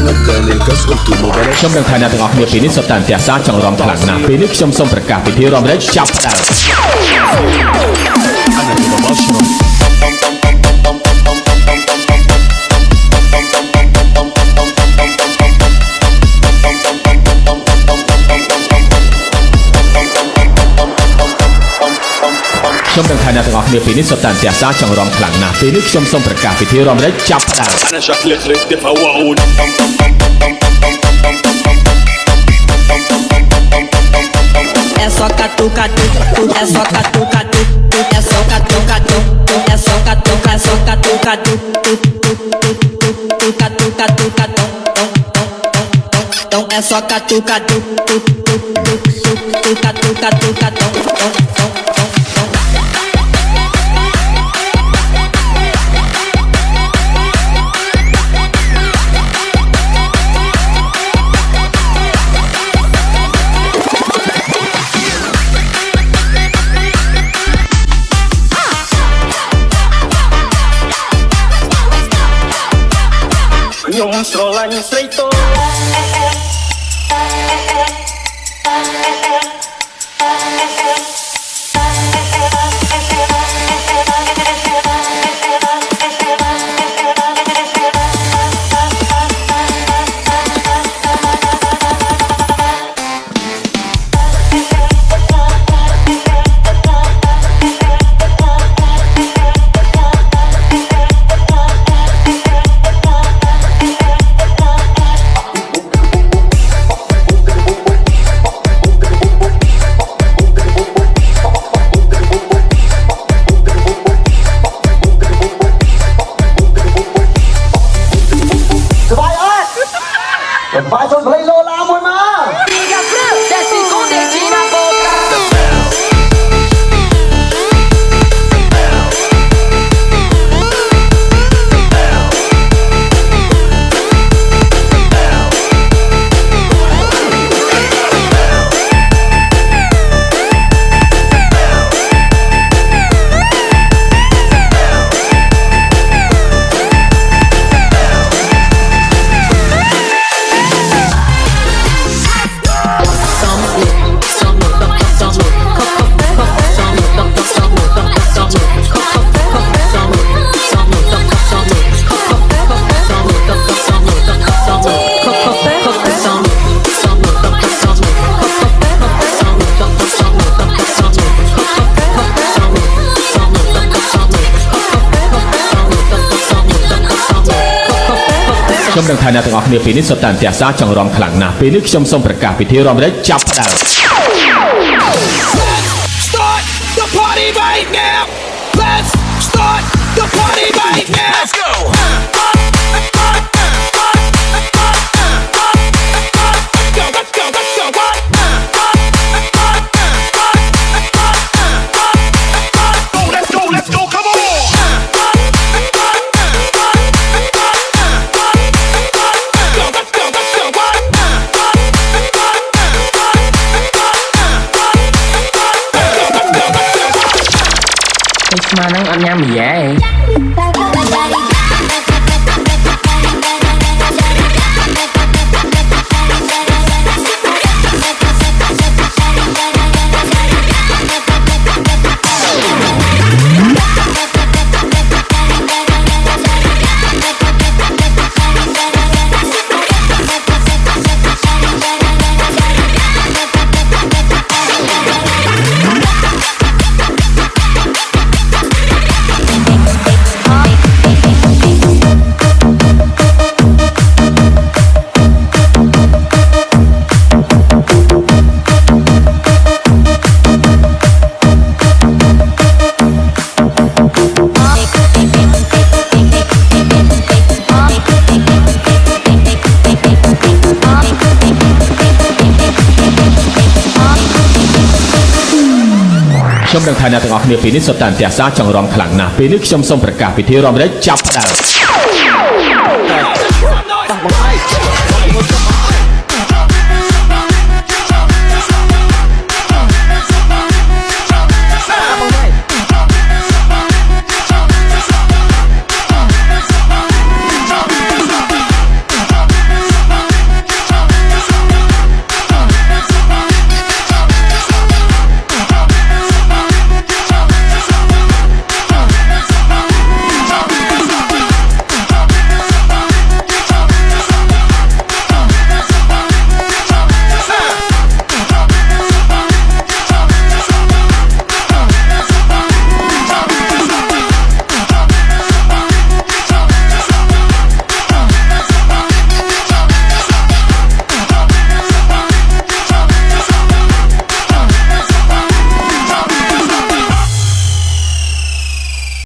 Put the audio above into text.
ខ្ញុំនឹងថាអ្នកទាំងអស់គ្នាពេលនេះសុទ្ធតែអន្ទះសារចង់រំខ្លាំងណាស់ពេលនេះខ្ញុំសូមប្រកាសពិធីរំលែកចាប់ផ្ដើមខ្ញុំនឹងថាអ្នកទាំងអស់គ្នាពេលនេះសុទ្ធតែអន្ទះសារចង់រំខ្លាំងណាស់ពេលនេះខ្ញុំសូមប្រកាសពិធីរំលែកចាប់ផ្ដើម أنا شكلي خليت تفوقون É só catu, catu, é só catu, catu, é só catu, catu, é só catu, é só catu, catu, catu, catu, catu, é só catu, catu, catu, catu, catu. Nhung sro lạnh say tô Vai cho play lô la môi mà. Desce com o dedinho na boca.ខ្ញុំនឹងថាអ្នកទាំងអស់គ្នាពេលនេះសុទ្ធតែអន្ទះសារចង់រំខ្លាំងណាស់ពេលនេះខ្ញុំសូមប្រកាសពិធីរំលែកចាប់ផ្ដើម Start the party right now Let's start the party right now Let's go mà nó ăn nhâm gì vậy?ខ្ញុំនឹងថាអ្នកទាំងអស់គ្នាពេលនេះសុទ្ធតែអន្ទះសារចង់រំខ្លាំងណាស់ពេលនេះខ្ញុំសូមប្រកាសពិធីរំលែកចាប់ផ្ដើម